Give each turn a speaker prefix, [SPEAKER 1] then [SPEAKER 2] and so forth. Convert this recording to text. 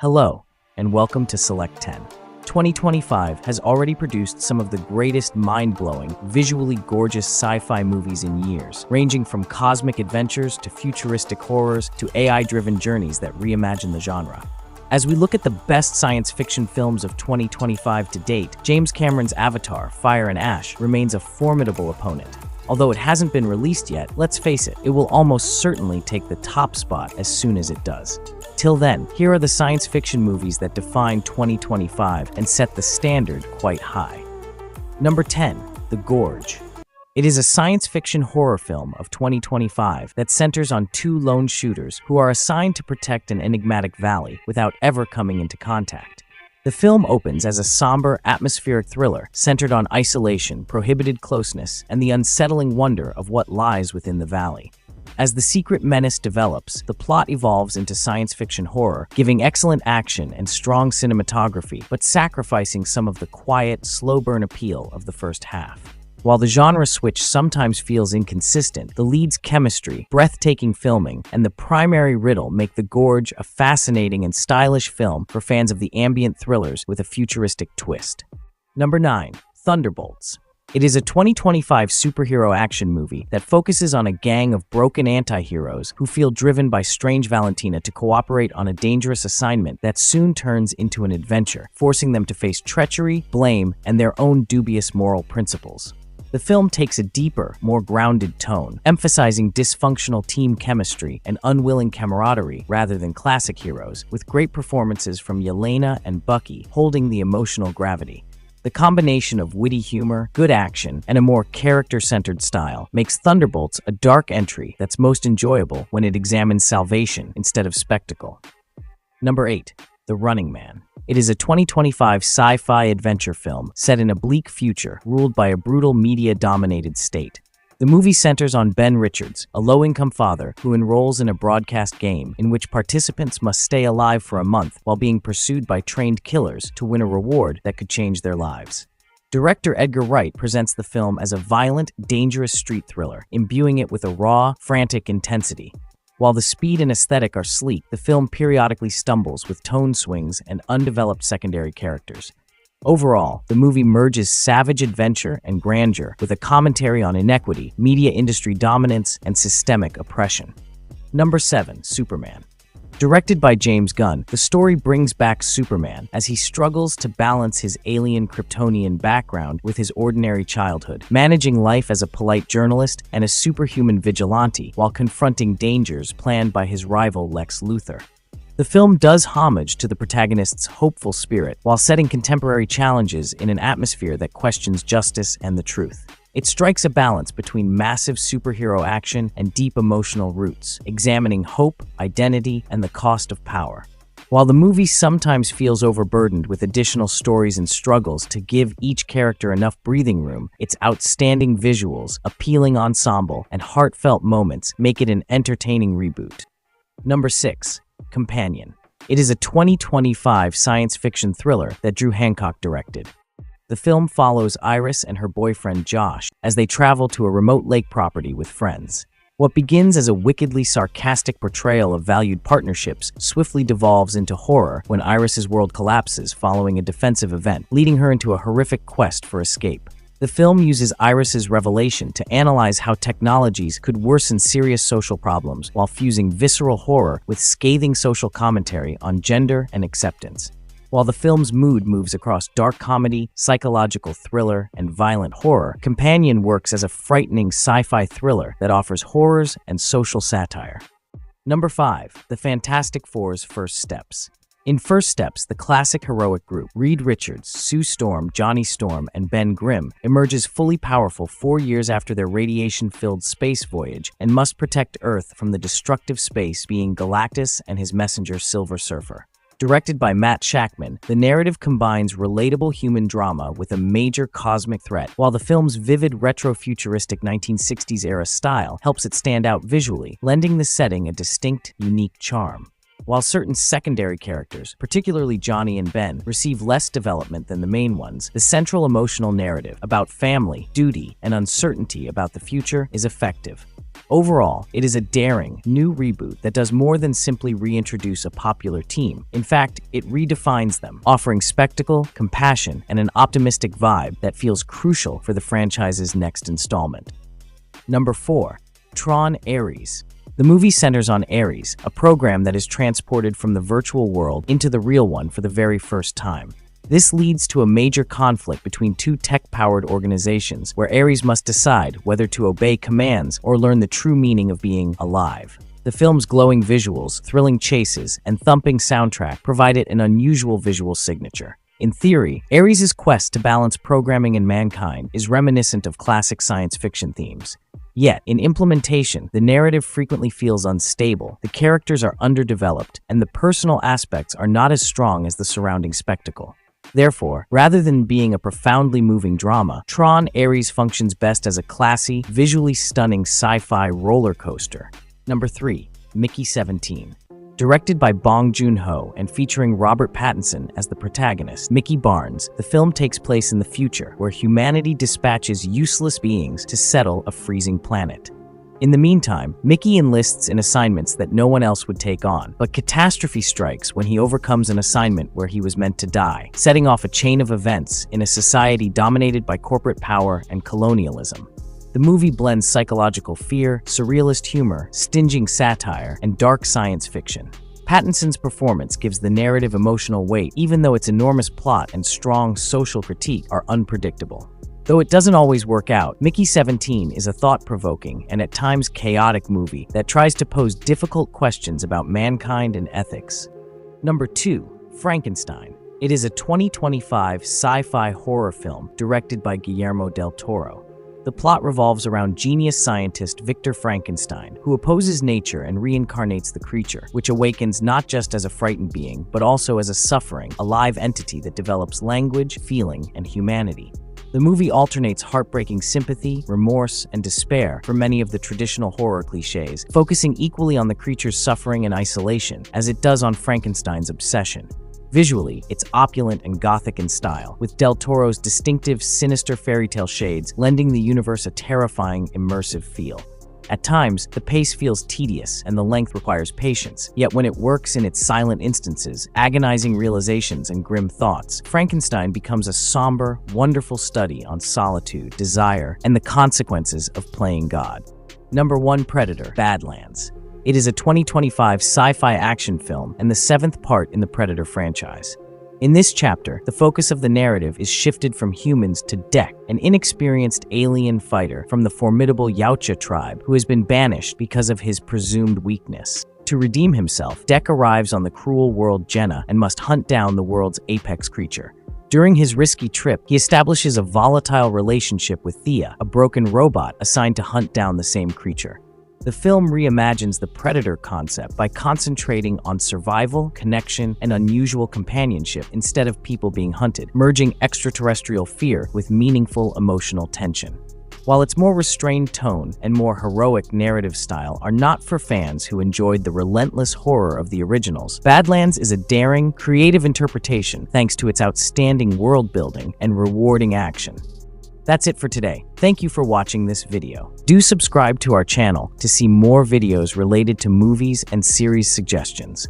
[SPEAKER 1] Hello, and welcome to Select 10. 2025 has already produced some of the greatest mind-blowing, visually gorgeous sci-fi movies in years, ranging from cosmic adventures to futuristic horrors to AI-driven journeys that reimagine the genre. As we look at the best science fiction films of 2025 to date, James Cameron's Avatar, Fire and Ash remains a formidable opponent. Although it hasn't been released yet, let's face it, it will almost certainly take the top spot as soon as it does. Till then, here are the science fiction movies that define 2025 and set the standard quite high. Number 10, The Gorge. It is a science fiction horror film of 2025 that centers on two lone shooters who are assigned to protect an enigmatic valley without ever coming into contact. The film opens as a somber, atmospheric thriller centered on isolation, prohibited closeness, and the unsettling wonder of what lies within the valley. As the secret menace develops, the plot evolves into science fiction horror, giving excellent action and strong cinematography, but sacrificing some of the quiet, slow-burn appeal of the first half. While the genre switch sometimes feels inconsistent, the lead's chemistry, breathtaking filming, and the primary riddle make The Gorge a fascinating and stylish film for fans of the ambient thrillers with a futuristic twist. Number 9, Thunderbolts. It is a 2025 superhero action movie that focuses on a gang of broken anti-heroes who feel driven by Strange Valentina to cooperate on a dangerous assignment that soon turns into an adventure, forcing them to face treachery, blame, and their own dubious moral principles. The film takes a deeper, more grounded tone, emphasizing dysfunctional team chemistry and unwilling camaraderie rather than classic heroes, with great performances from Yelena and Bucky holding the emotional gravity. The combination of witty humor, good action, and a more character-centered style makes Thunderbolts a dark entry that's most enjoyable when it examines salvation instead of spectacle. Number 8, The Running Man. It is a 2025 sci-fi adventure film set in a bleak future ruled by a brutal media-dominated state. The movie centers on Ben Richards, a low-income father who enrolls in a broadcast game in which participants must stay alive for a month while being pursued by trained killers to win a reward that could change their lives. Director Edgar Wright presents the film as a violent, dangerous street thriller, imbuing it with a raw, frantic intensity. While the speed and aesthetic are sleek, the film periodically stumbles with tone swings and undeveloped secondary characters. Overall, the movie merges savage adventure and grandeur with a commentary on inequity, media industry dominance, and systemic oppression. Number 7, Superman. Directed by James Gunn, the story brings back Superman as he struggles to balance his alien Kryptonian background with his ordinary childhood, managing life as a polite journalist and a superhuman vigilante while confronting dangers planned by his rival Lex Luthor. The film does homage to the protagonist's hopeful spirit while setting contemporary challenges in an atmosphere that questions justice and the truth. It strikes a balance between massive superhero action and deep emotional roots, examining hope, identity, and the cost of power. While the movie sometimes feels overburdened with additional stories and struggles to give each character enough breathing room, its outstanding visuals, appealing ensemble, and heartfelt moments make it an entertaining reboot. Number 6, Companion. It is a 2025 science fiction thriller that Drew Hancock directed. The film follows Iris and her boyfriend Josh as they travel to a remote lake property with friends. What begins as a wickedly sarcastic portrayal of valued partnerships swiftly devolves into horror when Iris's world collapses following a defensive event, leading her into a horrific quest for escape. The film uses Iris's revelation to analyze how technologies could worsen serious social problems while fusing visceral horror with scathing social commentary on gender and acceptance. While the film's mood moves across dark comedy, psychological thriller, and violent horror, Companion works as a frightening sci-fi thriller that offers horrors and social satire. Number 5, The Fantastic Four's First Steps. In First Steps, the classic heroic group, Reed Richards, Sue Storm, Johnny Storm, and Ben Grimm, emerges fully powerful 4 years after their radiation-filled space voyage and must protect Earth from the destructive space being Galactus and his messenger Silver Surfer. Directed by Matt Shakman, the narrative combines relatable human drama with a major cosmic threat, while the film's vivid retro-futuristic 1960s-era style helps it stand out visually, lending the setting a distinct, unique charm. While certain secondary characters, particularly Johnny and Ben, receive less development than the main ones, the central emotional narrative about family, duty, and uncertainty about the future is effective. Overall, it is a daring, new reboot that does more than simply reintroduce a popular team. In fact, it redefines them, offering spectacle, compassion, and an optimistic vibe that feels crucial for the franchise's next installment. Number 4. Tron Ares. The movie centers on Ares, a program that is transported from the virtual world into the real one for the very first time. This leads to a major conflict between two tech-powered organizations where Ares must decide whether to obey commands or learn the true meaning of being alive. The film's glowing visuals, thrilling chases, and thumping soundtrack provide it an unusual visual signature. In theory, Ares' quest to balance programming and mankind is reminiscent of classic science fiction themes. Yet, in implementation, the narrative frequently feels unstable, the characters are underdeveloped, and the personal aspects are not as strong as the surrounding spectacle. Therefore, rather than being a profoundly moving drama, Tron Ares functions best as a classy, visually stunning sci-fi roller coaster. Number 3. Mickey 17. Directed by Bong Joon-ho and featuring Robert Pattinson as the protagonist, Mickey Barnes, the film takes place in the future, where humanity dispatches useless beings to settle a freezing planet. In the meantime, Mickey enlists in assignments that no one else would take on, but catastrophe strikes when he overcomes an assignment where he was meant to die, setting off a chain of events in a society dominated by corporate power and colonialism. The movie blends psychological fear, surrealist humor, stinging satire, and dark science fiction. Pattinson's performance gives the narrative emotional weight, even though its enormous plot and strong social critique are unpredictable. Though it doesn't always work out, Mickey 17 is a thought-provoking and at times chaotic movie that tries to pose difficult questions about mankind and ethics. Number 2. Frankenstein. It is a 2025 sci-fi horror film directed by Guillermo del Toro. The plot revolves around genius scientist Victor Frankenstein, who opposes nature and reincarnates the creature, which awakens not just as a frightened being, but also as a suffering, alive entity that develops language, feeling, and humanity. The movie alternates heartbreaking sympathy, remorse, and despair from many of the traditional horror cliches, focusing equally on the creature's suffering and isolation, as it does on Frankenstein's obsession. Visually, it's opulent and gothic in style, with Del Toro's distinctive, sinister fairy tale shades lending the universe a terrifying, immersive feel. At times, the pace feels tedious and the length requires patience, yet when it works in its silent instances, agonizing realizations, and grim thoughts, Frankenstein becomes a somber, wonderful study on solitude, desire, and the consequences of playing God. Number 1. Predator, Badlands. It is a 2025 sci-fi action film and the 7th part in the Predator franchise. In this chapter, the focus of the narrative is shifted from humans to Dek, an inexperienced alien fighter from the formidable Yautja tribe who has been banished because of his presumed weakness. To redeem himself, Dek arrives on the cruel world Jenna and must hunt down the world's apex creature. During his risky trip, he establishes a volatile relationship with Thea, a broken robot assigned to hunt down the same creature. The film reimagines the predator concept by concentrating on survival, connection, and unusual companionship instead of people being hunted, merging extraterrestrial fear with meaningful emotional tension. While its more restrained tone and more heroic narrative style are not for fans who enjoyed the relentless horror of the originals, Badlands is a daring, creative interpretation thanks to its outstanding world building and rewarding action. That's it for today. Thank you for watching this video. Do subscribe to our channel to see more videos related to movies and series suggestions.